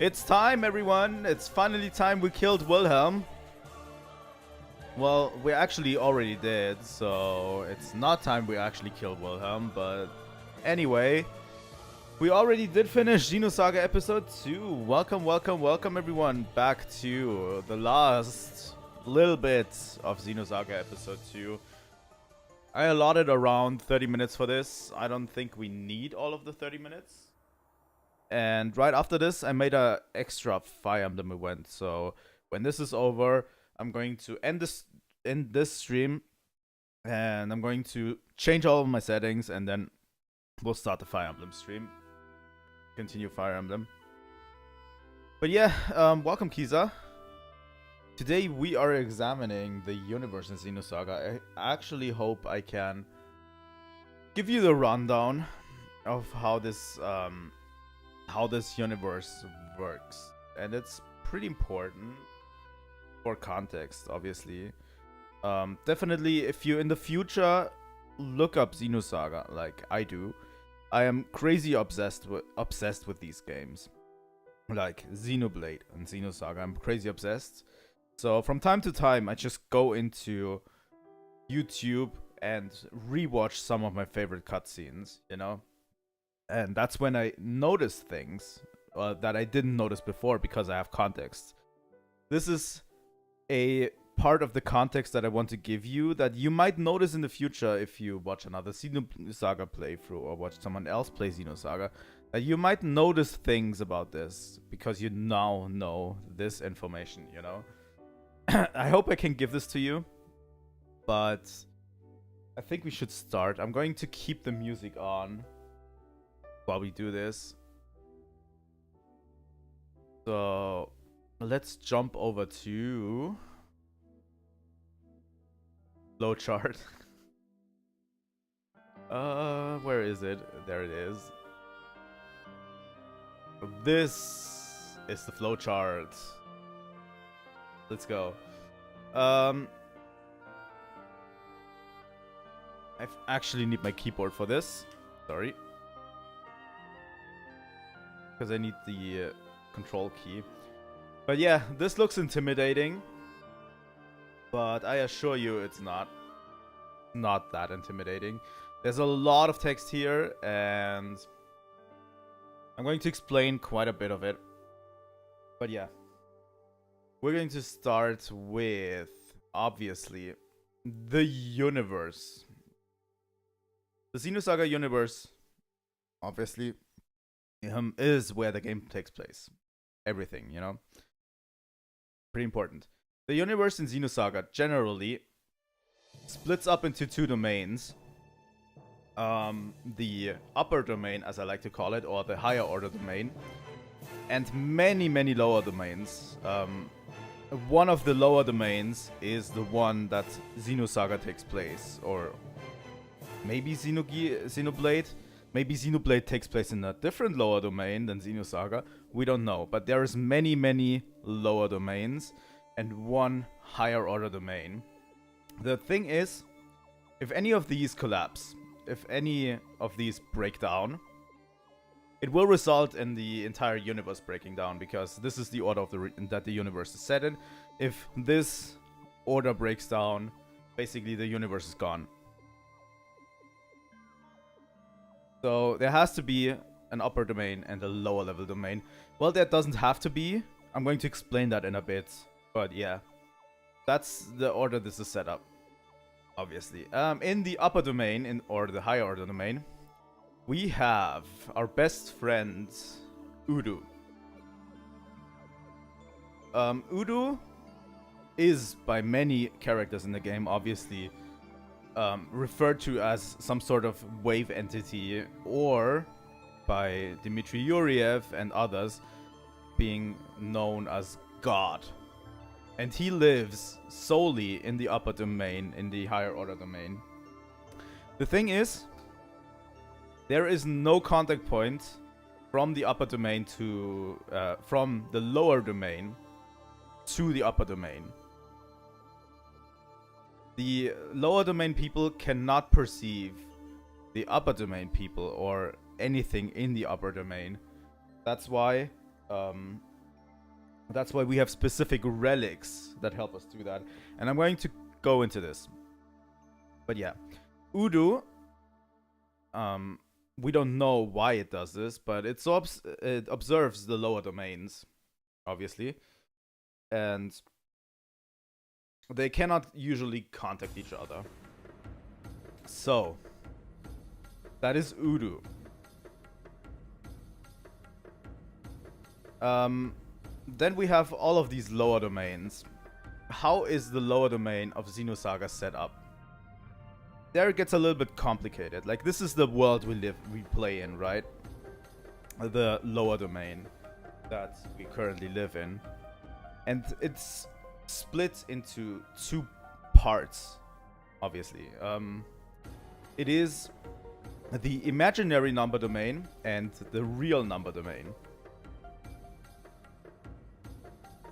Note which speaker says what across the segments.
Speaker 1: It's time, everyone. It's finally time we killed Wilhelm. Well, we actually already did, so it's not time we actually killed Wilhelm, but anyway, we already did finish Xenosaga episode 2. Welcome everyone back to the last little bit of Xenosaga episode 2. I allotted around 30 minutes for this. I don't think we need all of the 30 minutes. And right after this, I made a extra Fire Emblem event. So when this is over, I'm going to end this stream, and I'm going to change all of my settings, and then we'll start the Fire Emblem stream. Continue Fire Emblem. But yeah, welcome Kiza. Today we are examining the universe in Xenosaga. I actually hope I can give you the rundown of how this universe works, and it's pretty important for context, obviously. Definitely, if you in the future look up Xenosaga, like I do, I am crazy obsessed with these games, like Xenoblade and Xenosaga. I'm crazy obsessed. So from time to time, I just go into YouTube and rewatch some of my favorite cutscenes, you know. And that's when I notice things that I didn't notice before because I have context. This is a part of the context that I want to give you that you might notice in the future if you watch another Xenosaga playthrough or watch someone else play Xenosaga. That you might notice things about this because you now know this information, you know. I hope I can give this to you, but I think we should start. I'm going to keep the music on while we do this. So let's jump over to flowchart. Where is it? There it is. This is the flowchart. Let's go. I actually need my keyboard for this. Sorry. Because I need the control key. But yeah, this looks intimidating. But I assure you it's not that intimidating. There's a lot of text here, and I'm going to explain quite a bit of it. But yeah. We're going to start with, obviously, the universe. The Xenosaga universe, obviously, is where the game takes place. Everything, you know? Pretty important. The universe in Xenosaga generally splits up into two domains. The upper domain, as I like to call it, or the higher order domain, and many lower domains. One of the lower domains is the one that Xenosaga takes place, or maybe Xenoblade. Maybe Xenoblade takes place in a different lower domain than Xenosaga. We don't know, but there is many lower domains and one higher order domain. The thing is, if any of these collapse, if any of these break down, it will result in the entire universe breaking down, because this is the order of that the universe is set in. If this order breaks down, basically the universe is gone. So there has to be an upper domain and a lower level domain. Well, that doesn't have to be. I'm going to explain that in a bit. But yeah, that's the order this is set up, obviously. In the upper domain, or the higher order domain, we have our best friend, Udo. Udo is, by many characters in the game, obviously, referred to as some sort of wave entity, or by Dmitry Yuriev and others, being known as God. And he lives solely in the upper domain, in the higher order domain. The thing is, there is no contact point from the upper domain to, from the lower domain to the upper domain. The lower domain people cannot perceive the upper domain people or anything in the upper domain. That's why That's why we have specific relics that help us do that. And I'm going to go into this. But yeah. Udu, we don't know why it does this, but it observes the lower domains, obviously. And they cannot usually contact each other. So, that is Udu. Then we have all of these lower domains. How is the lower domain of Xenosaga set up? There it gets a little bit complicated. Like, this is the world we play in, right? The lower domain that we currently live in. And it's split into two parts, obviously. It is the imaginary number domain and the real number domain.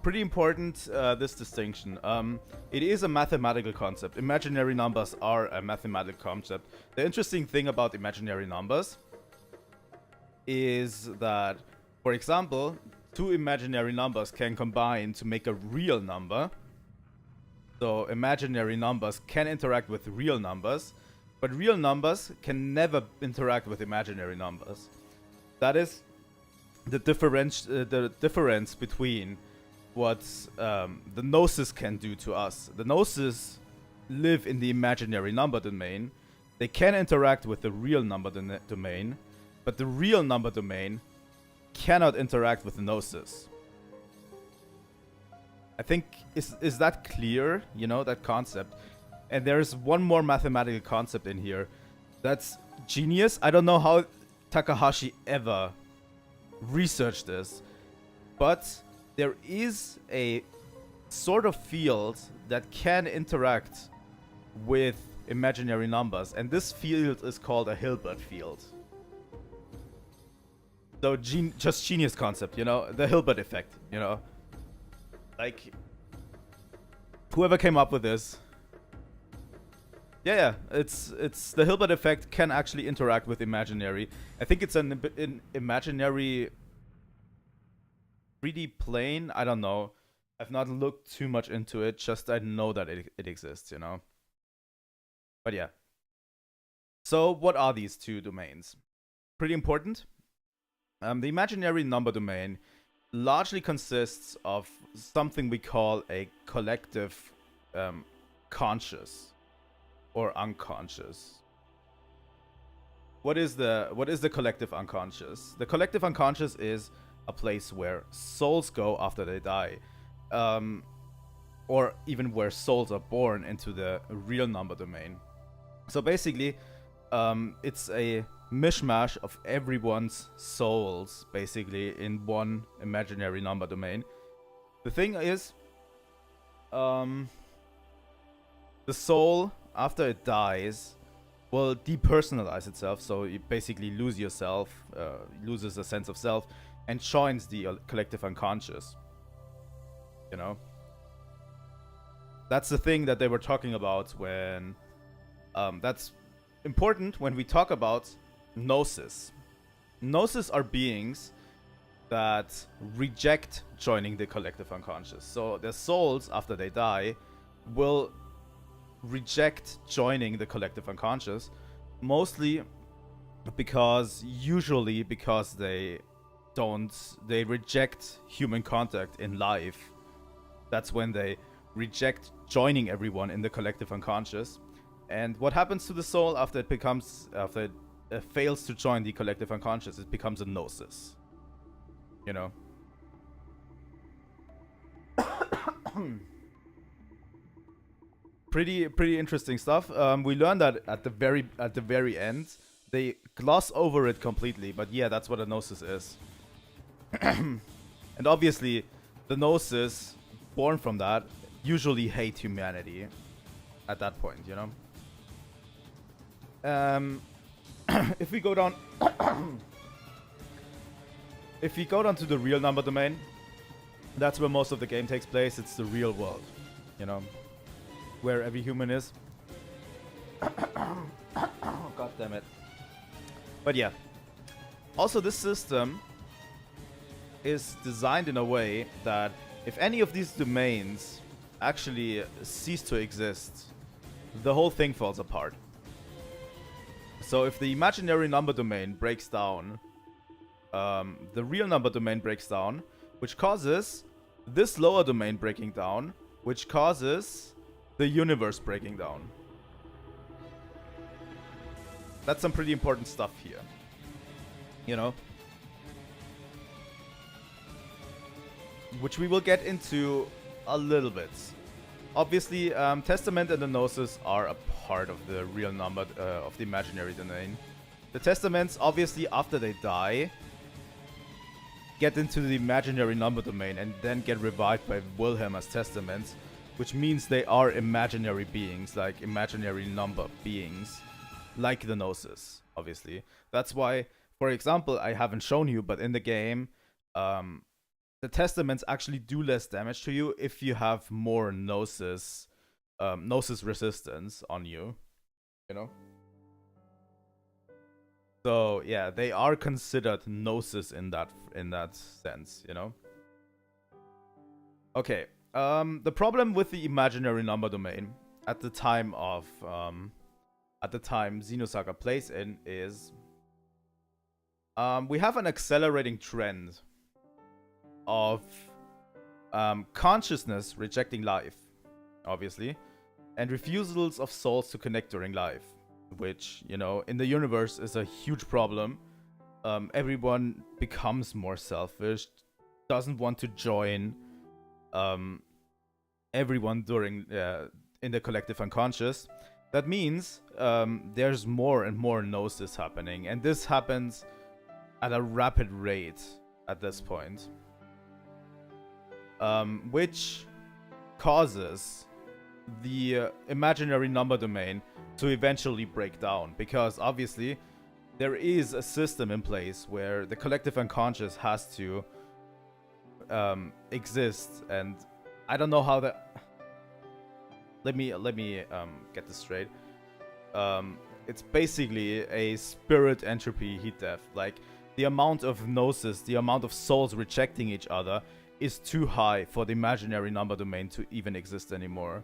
Speaker 1: Pretty important, this distinction. It is a mathematical concept. Imaginary numbers are a mathematical concept. The interesting thing about imaginary numbers is that, for example, two imaginary numbers can combine to make a real number. So imaginary numbers can interact with real numbers, but real numbers can never interact with imaginary numbers. That is the difference between what the Gnosis can do to us. The Gnosis live in the imaginary number domain. They can interact with the real number domain, but the real number domain cannot interact with the Gnosis. I think, is that clear? You know, that concept. And there's one more mathematical concept in here that's genius. I don't know how Takahashi ever researched this, but there is a sort of field that can interact with imaginary numbers, and this field is called a Hilbert field. So just genius concept, you know, the Hilbert effect, you know. Like, whoever came up with this, yeah, it's the Hilbert effect can actually interact with imaginary. I think it's an imaginary 3D plane. I don't know. I've not looked too much into it. Just I know that it exists, you know. But yeah. So what are these two domains? Pretty important. The imaginary number domain largely consists of something we call a collective conscious or unconscious. What is the collective unconscious? The collective unconscious is a place where souls go after they die, or even where souls are born into the real number domain. So basically, it's a mishmash of everyone's souls, basically, in one imaginary number domain. The thing is, the soul, after it dies, will depersonalize itself, so you basically lose yourself, loses a sense of self, and joins the collective unconscious. You know? That's the thing that they were talking about when... that's important when we talk about Gnosis. Gnosis are beings that reject joining the collective unconscious. So their souls, after they die, will reject joining the collective unconscious, mostly usually because they reject human contact in life. That's when they reject joining everyone in the collective unconscious. And what happens to the soul after it fails to join the collective unconscious? It becomes a Gnosis. You know? Pretty interesting stuff. We learned that at the very end. They gloss over it completely, but yeah, that's what a Gnosis is. And obviously, the Gnosis born from that usually hate humanity at that point, you know? If we go down to the real number domain, that's where most of the game takes place. It's the real world, you know, where every human is. God damn it. But yeah. Also, this system is designed in a way that if any of these domains actually cease to exist, the whole thing falls apart. So if the imaginary number domain breaks down, the real number domain breaks down, which causes this lower domain breaking down, which causes the universe breaking down. That's some pretty important stuff here. You know? Which we will get into a little bit. Obviously, Testament and the Gnosis are a part of the real number of the imaginary domain. The Testaments, obviously, after they die, get into the imaginary number domain and then get revived by Wilhelm as Testaments, which means they are imaginary beings, like imaginary number beings, like the Gnosis, obviously. That's why, for example, I haven't shown you, but in the game, the Testaments actually do less damage to you if you have more Gnosis resistance on you, you know? So yeah, they are considered Gnosis in that sense, you know? Okay, the problem with the imaginary number domain at the time Xenosaga plays in is we have an accelerating trend of consciousness rejecting life, obviously, and refusals of souls to connect during life, which, you know, in the universe is a huge problem. Everyone becomes more selfish, doesn't want to join everyone during in the collective unconscious. That means there's more and more gnosis happening, and this happens at a rapid rate at this point. Which causes the imaginary number domain to eventually break down, because obviously there is a system in place where the collective unconscious has to exist, and I don't know how that. Let me get this straight. It's basically a spirit entropy heat death. Like, the amount of gnosis, the amount of souls rejecting each other is too high for the imaginary number domain to even exist anymore.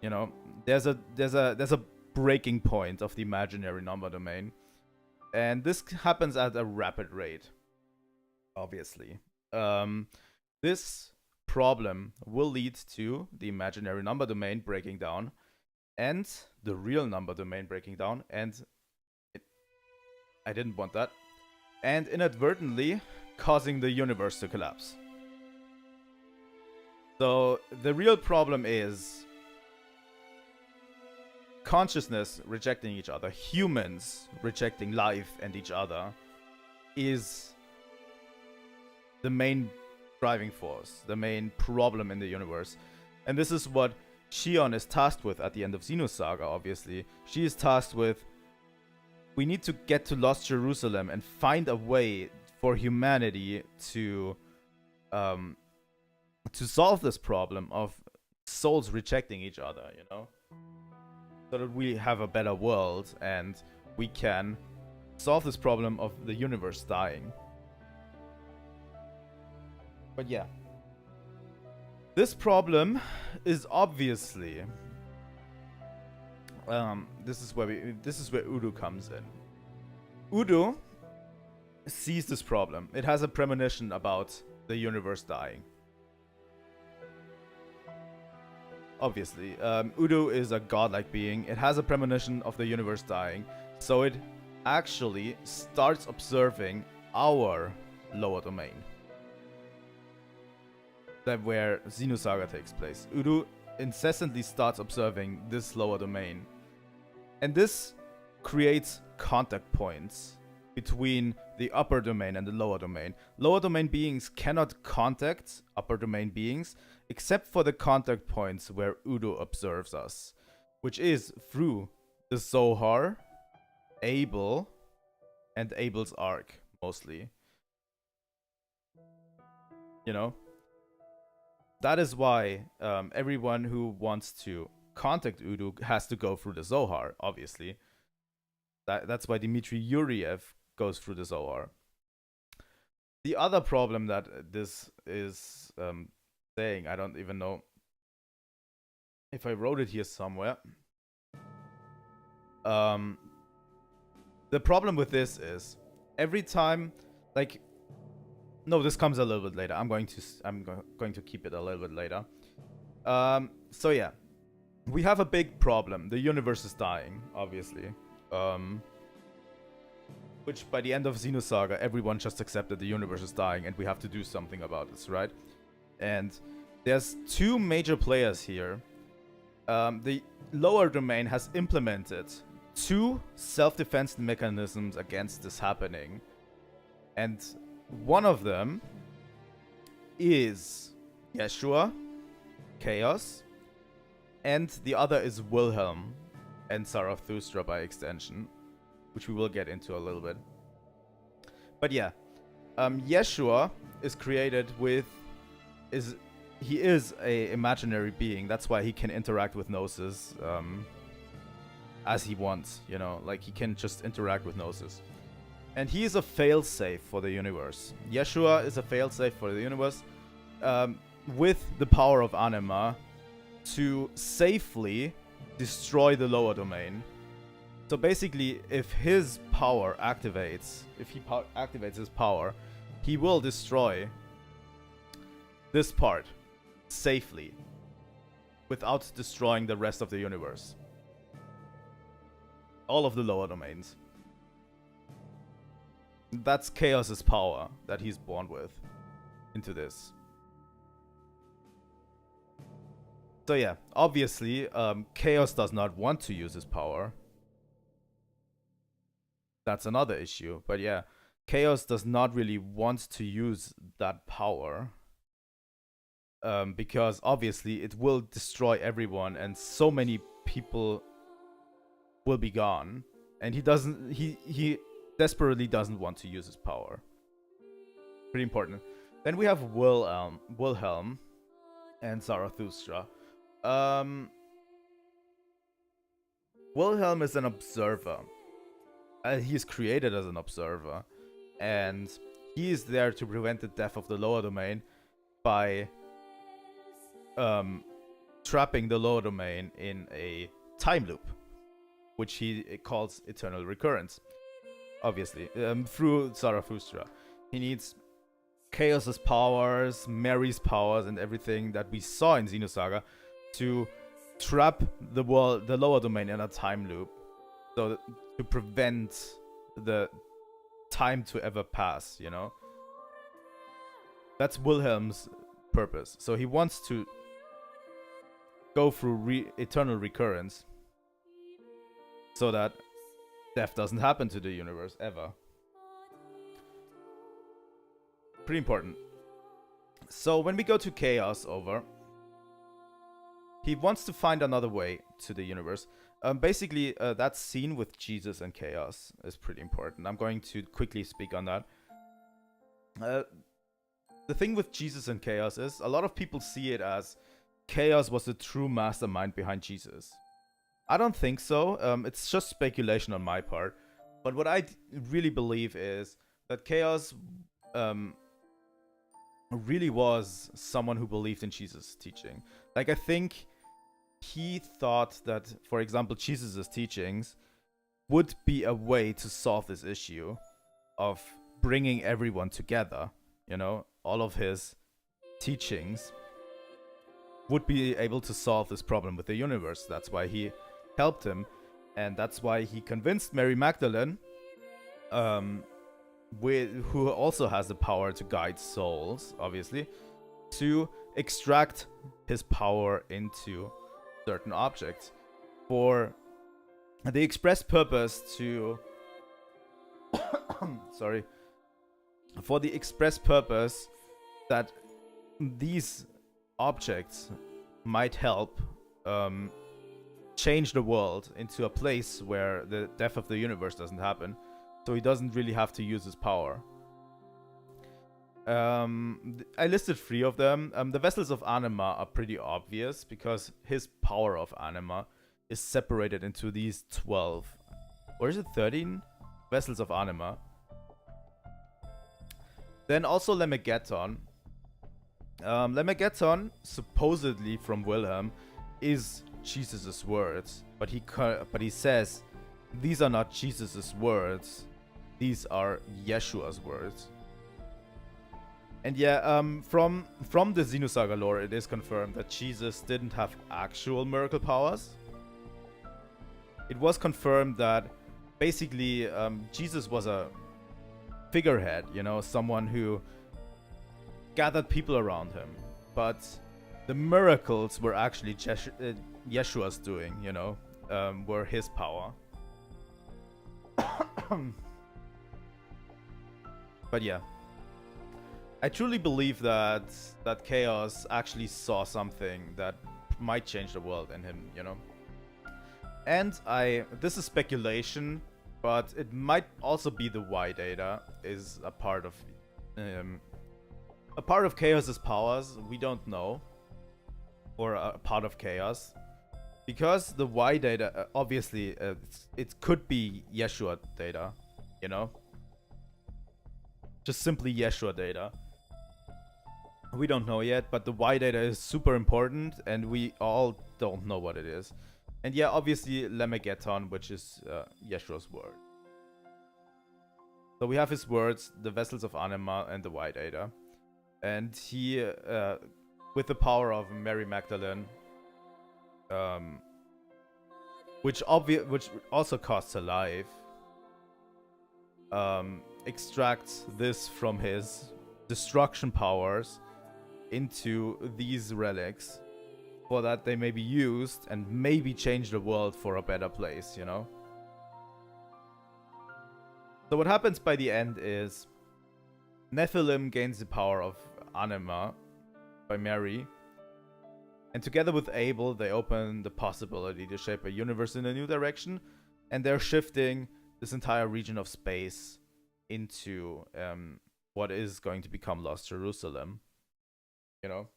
Speaker 1: You know, there's a breaking point of the imaginary number domain, and this happens at a rapid rate. Obviously, this problem will lead to the imaginary number domain breaking down, and the real number domain breaking down, and I didn't want that, and inadvertently causing the universe to collapse. So the real problem is consciousness rejecting each other, humans rejecting life and each other, is the main driving force, the main problem in the universe. And this is what Shion is tasked with at the end of Xenosaga, obviously. She is tasked with, we need to get to Lost Jerusalem and find a way for humanity to solve this problem of souls rejecting each other, you know? So that we have a better world and we can solve this problem of the universe dying. But yeah. This problem is obviously this is where Udo comes in. Udo sees this problem. It has a premonition about the universe dying. Obviously, Udo is a godlike being. It has a premonition of the universe dying, so it actually starts observing our lower domain. That where Xenosaga takes place. Udo incessantly starts observing this lower domain, and this creates contact points between the upper domain and the lower domain. Lower domain beings cannot contact upper domain beings except for the contact points where Udo observes us, which is through the Zohar, Abel, and Abel's Ark, mostly. You know? That is why everyone who wants to contact Udo has to go through the Zohar, obviously. That's why Dmitry Yuriev goes through the Zohar. The other problem that this is saying. I don't even know if I wrote it here somewhere. The problem with this is every time, like, no, this comes a little bit later. I'm going to keep it a little bit later. So yeah, we have a big problem. The universe is dying, obviously. Which by the end of Xenosaga, everyone just accepted the universe is dying and we have to do something about this, right? And there's two major players here. The lower domain has implemented two self-defense mechanisms against this happening. And one of them is Yeshua, Chaos, and the other is Wilhelm and Zarathustra by extension, which we will get into a little bit. But yeah, Yeshua is created with... He is a imaginary being. That's why he can interact with Gnosis as he wants, you know? Like, he can just interact with Gnosis. And he is a failsafe for the universe. Yeshua is a failsafe for the universe with the power of Anima to safely destroy the lower domain. So basically, if his power activates, if he activates his power, he will destroy this part safely without destroying the rest of the universe. All of the lower domains. That's Chaos's power that he's born with into this. So yeah, obviously, Chaos does not want to use his power. That's another issue. But yeah, Chaos does not really want to use that power. Because obviously it will destroy everyone and so many people will be gone. And he desperately doesn't want to use his power. Pretty important. Then we have Wilhelm and Zarathustra. Wilhelm is an observer. He is created as an observer. And he is there to prevent the death of the lower domain by trapping the lower domain in a time loop, which he calls eternal recurrence. Obviously, through Zarathustra. He needs Chaos's powers, Mary's powers, and everything that we saw in Xenosaga to trap the lower domain in a time loop, so to prevent the time to ever pass, you know? That's Wilhelm's purpose. So he wants to go through eternal recurrence so that death doesn't happen to the universe ever. Pretty important. So when we go to Chaos over, he wants to find another way to the universe. Basically, that scene with Jesus and Chaos is pretty important. I'm going to quickly speak on that. The thing with Jesus and Chaos is a lot of people see it as Chaos was the true mastermind behind Jesus. I don't think so. It's just speculation on my part. But what I really believe is that Chaos really was someone who believed in Jesus' teaching. Like, I think he thought that, for example, Jesus' teachings would be a way to solve this issue of bringing everyone together. You know, all of his teachings would be able to solve this problem with the universe. That's why he helped him, and that's why he convinced Mary Magdalene, who also has the power to guide souls, obviously, to extract his power into certain objects for the express purpose to for the express purpose that these objects might help change the world into a place where the death of the universe doesn't happen, so he doesn't really have to use his power. I listed 3 of them. The vessels of Anima are pretty obvious because his power of Anima is separated into these 12, or is it 13 vessels of Anima. Then also Lemegeton. Lemegeton, supposedly from Wilhelm, is Jesus' words, but he says these are not Jesus' words, these are Yeshua's words. And yeah, from the Xenosaga lore, it is confirmed that Jesus didn't have actual miracle powers. It was confirmed that basically Jesus was a figurehead, you know, someone who gathered people around him. But the miracles were actually Yeshua's doing, you know, were his power. But yeah. I truly believe that Chaos actually saw something that might change the world in him, you know. And this is speculation, but it might also be the Y data is a part of Chaos's powers. We don't know, or a part of Chaos, because the Y data obviously it could be Yeshua data, you know, just simply Yeshua data. We don't know yet, but the Y data is super important, and we all don't know what it is. And yeah, obviously Lemegeton, which is Yeshua's word. So we have his words, the vessels of Anima, and the Y data. And he, with the power of Mary Magdalene, which also costs her life, extracts this from his destruction powers into these relics, for that they may be used and maybe change the world for a better place, you know? So what happens by the end is Nephilim gains the power of Anima by Mary, and together with Abel they open the possibility to shape a universe in a new direction, and they're shifting this entire region of space into what is going to become Lost Jerusalem. You know,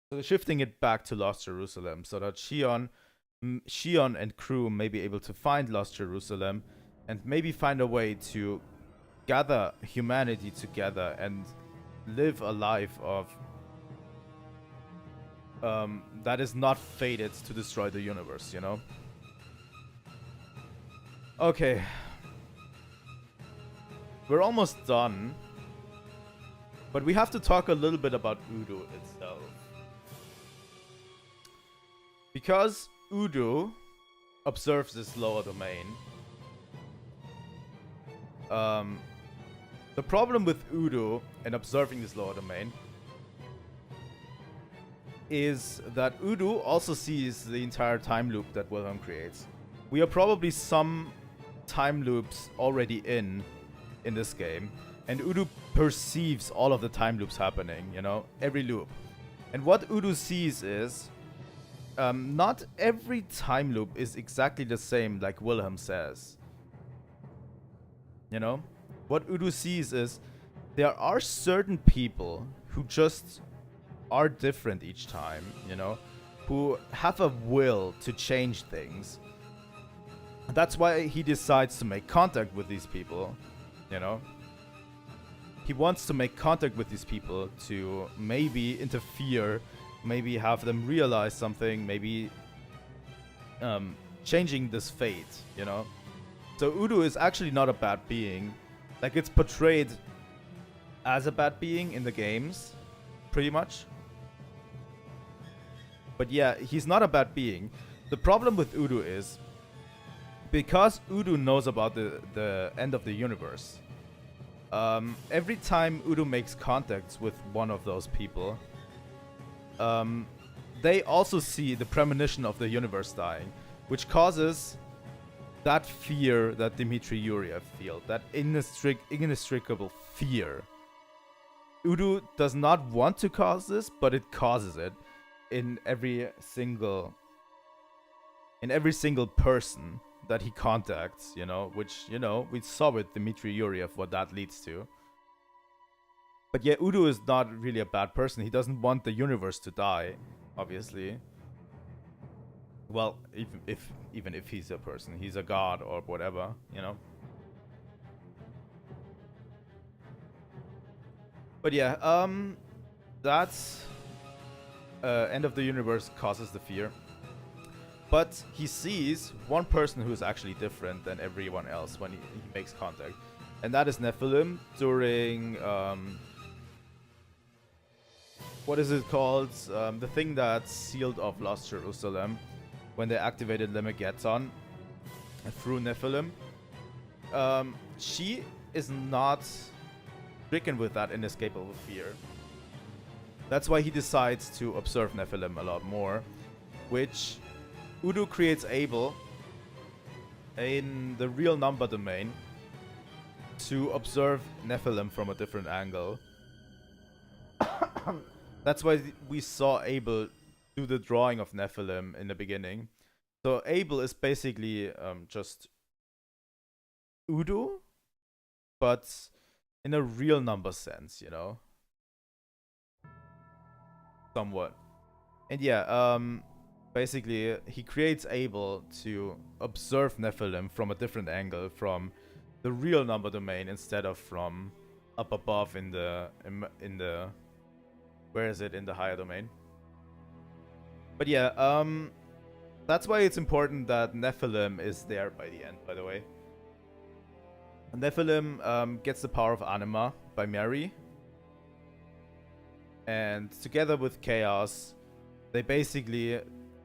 Speaker 1: so they're shifting it back to Lost Jerusalem so that Shion and crew may be able to find Lost Jerusalem and maybe find a way to gather humanity together and live a life of that is not fated to destroy the universe, you know? Okay. We're almost done. But we have to talk a little bit about Udo itself. Because Udo observes this lower domain. The problem with Udo and observing this lower domain is that Udo also sees the entire time loop that Wilhelm creates. We are probably some time loops already in this game. And Udo perceives all of the time loops happening, you know, every loop. And what Udo sees is, not every time loop is exactly the same like Wilhelm says. You know? What Udo sees is, there are certain people who just are different each time, you know? Who have a will to change things. That's why he decides to make contact with these people, you know? He wants to make contact with these people to maybe interfere, maybe have them realize something, maybe changing this fate, you know? So Udo is actually not a bad being. Like, it's portrayed as a bad being in the games, pretty much. But yeah, he's not a bad being. The problem with Udo is, because Udo knows about the end of the universe, every time Udo makes contacts with one of those people, they also see the premonition of the universe dying, which causes that fear that Dmitry Yuriev feels, that inextricable fear. Udo does not want to cause this, but it causes it in every single person that he contacts, you know, which, you know, we saw with Dmitry Yuriev what that leads to. But yeah, Udo is not really a bad person. He doesn't want the universe to die, obviously. Well, even if he's a person, he's a god or whatever, you know. But yeah, That's end of the universe causes the fear. But he sees one person who is actually different than everyone else when he makes contact. And that is Nephilim during... what is it called? The thing that sealed off Lost Jerusalem. When they activated Lemegeton through Nephilim. She is not stricken with that inescapable fear. That's why he decides to observe Nephilim a lot more, which Udo creates Abel in the real number domain to observe Nephilim from a different angle. That's why we saw Abel do the drawing of Nephilim in the beginning. So Abel is basically just Udo, but in a real number sense, you know? Somewhat. And yeah, basically he creates Abel to observe Nephilim from a different angle, from the real number domain instead of from up above in the where is it, in the higher domain. But yeah, that's why it's important that Nephilim is there by the end, by the way. Nephilim gets the power of Anima by Mary. And together with Chaos, they basically...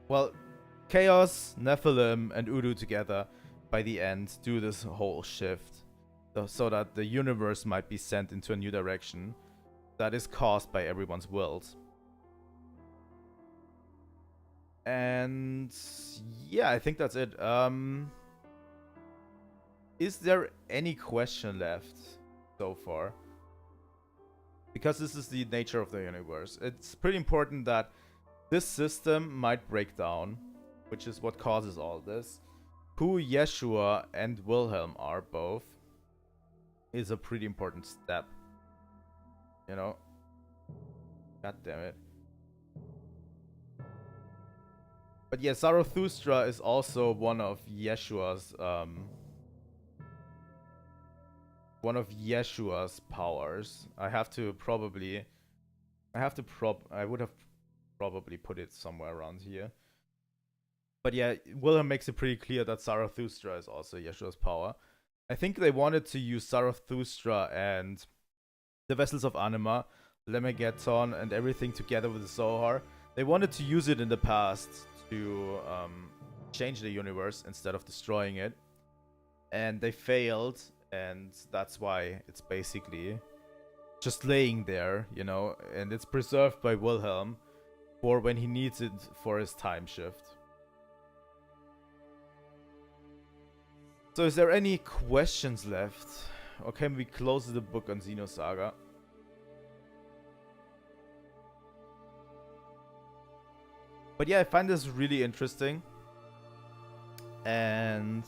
Speaker 1: Well, Chaos, Nephilim, and Udo together, by the end, do this whole shift. So that the universe might be sent into a new direction that is caused by everyone's wills. And... yeah, I think that's it. Is there any question left so far? Because this is the nature of the universe. It's pretty important that this system might break down, which is what causes all this. Who Yeshua and Wilhelm are both is a pretty important step. You know? God damn it. But yeah, Zarathustra is also one of Yeshua's powers. I would have probably put it somewhere around here. But yeah, Wilhelm makes it pretty clear that Zarathustra is also Yeshua's power. I think they wanted to use Zarathustra and the Vessels of Anima, Lemegeton, and everything together with the Zohar. They wanted to use it in the past to change the universe instead of destroying it. And they failed. And that's why it's basically just laying there, you know, and it's preserved by Wilhelm for when he needs it for his time shift. So is there any questions left? Or can we close the book on Xenosaga? But yeah, I find this really interesting. And...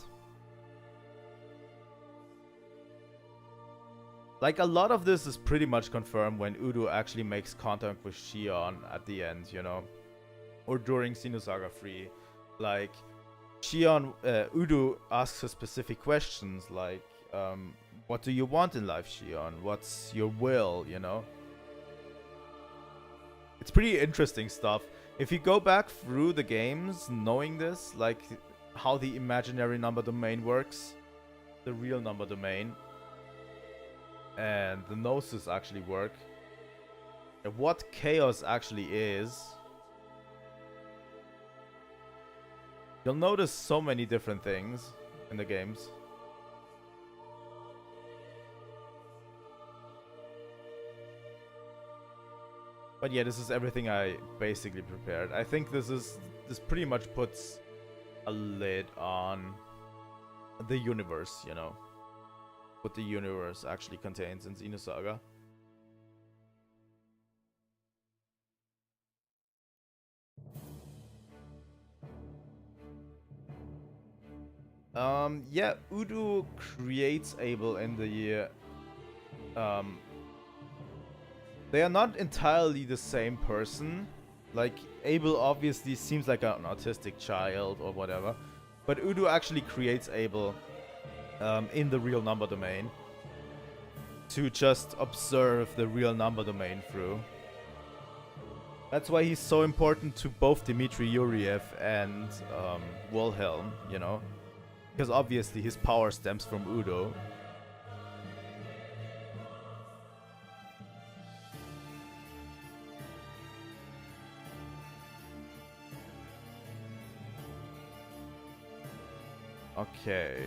Speaker 1: like, a lot of this is pretty much confirmed when Udo actually makes contact with Shion at the end, you know? Or during Xenosaga 3. Like, Udo asks her specific questions, like, what do you want in life, Shion? What's your will, you know? It's pretty interesting stuff. If you go back through the games, knowing this, like, how the imaginary number domain works, the real number domain, and the Gnosis actually work, and what chaos actually is, you'll notice so many different things in the games. But yeah, this is everything I basically prepared. I think this pretty much puts a lid on the universe, you know. What the universe actually contains in Xenosaga. Yeah, Udo creates Abel in the year. They are not entirely the same person. Like, Abel obviously seems like an autistic child or whatever. But Udo actually creates Abel in the real number domain to just observe the real number domain through. That's why he's so important to both Dmitry Yuriev and Wilhelm, you know? Because obviously his power stems from Udo. Okay,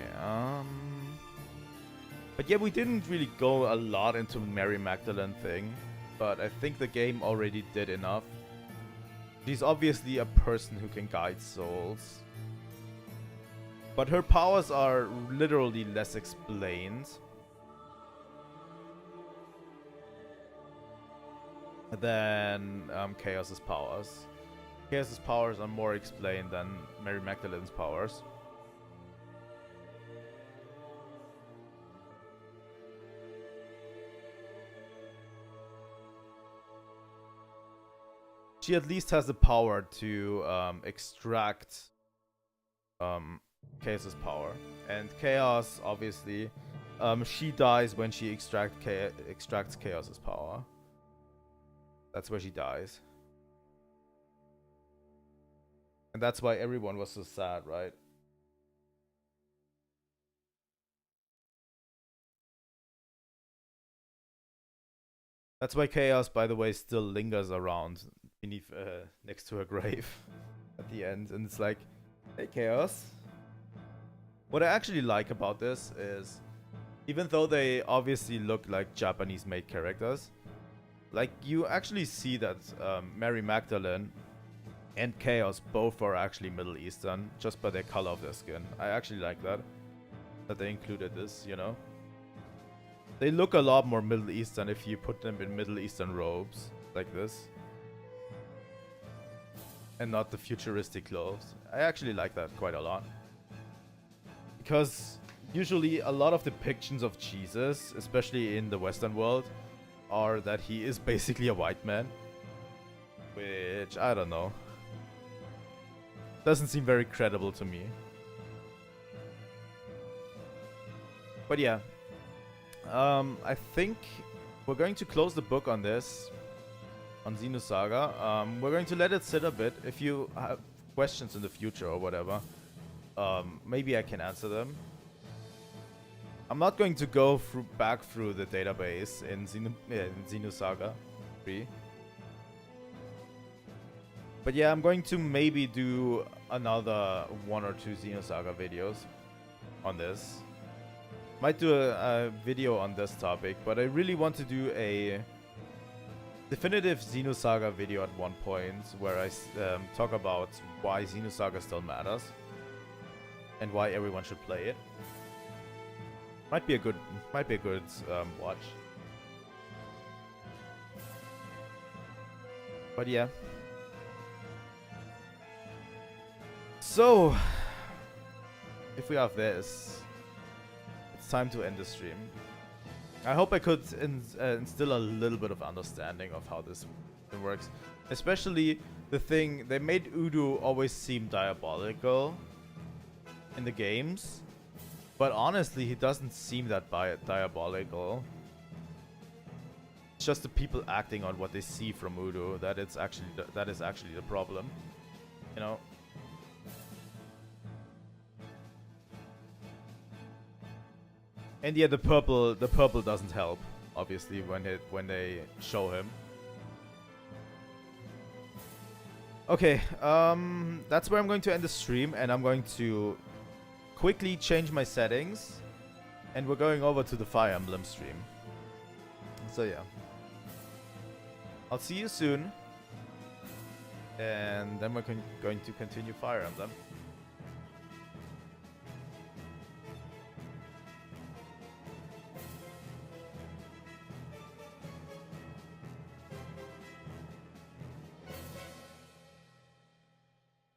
Speaker 1: but yeah, we didn't really go a lot into Mary Magdalene thing, but I think the game already did enough. She's obviously a person who can guide souls, but her powers are literally less explained than Chaos's powers. Chaos's powers are more explained than Mary Magdalene's powers. She at least has the power to extract Chaos's power. And Chaos, obviously, she dies when she extracts Chaos's power. That's where she dies. And that's why everyone was so sad, right? That's why Chaos, by the way, still lingers around beneath, next to her grave at the end. And it's like, hey, Chaos. What I actually like about this is, even though they obviously look like Japanese-made characters, like, you actually see that Mary Magdalene and Chaos both are actually Middle Eastern, just by their color of their skin. I actually like that they included this, you know? They look a lot more Middle Eastern if you put them in Middle Eastern robes, like this. And not the futuristic clothes. I actually like that quite a lot. Because usually a lot of depictions of Jesus, especially in the Western world, are that he is basically a white man. Which, I don't know. Doesn't seem very credible to me. But yeah. I think we're going to close the book on this. On Xenosaga. We're going to let it sit a bit. If you have questions in the future or whatever, maybe I can answer them. I'm not going to go back through the database in Xenosaga 3. But yeah, I'm going to maybe do another 1 or 2 Xenosaga videos on this. Might do a video on this topic, but I really want to do a definitive Xenosaga video at one point where I talk about why Xenosaga still matters and why everyone should play it. Might be a good watch. But yeah. So, if we have this, it's time to end the stream. I hope I could instill a little bit of understanding of how this works. Especially the thing, they made Udo always seem diabolical in the games. But honestly, he doesn't seem that diabolical. It's just the people acting on what they see from Udo that is actually the problem. You know? And yeah, the purple doesn't help, obviously, when they show him. Okay, that's where I'm going to end the stream, and I'm going to quickly change my settings, and we're going over to the Fire Emblem stream. So yeah, I'll see you soon, and then we're going to continue Fire Emblem.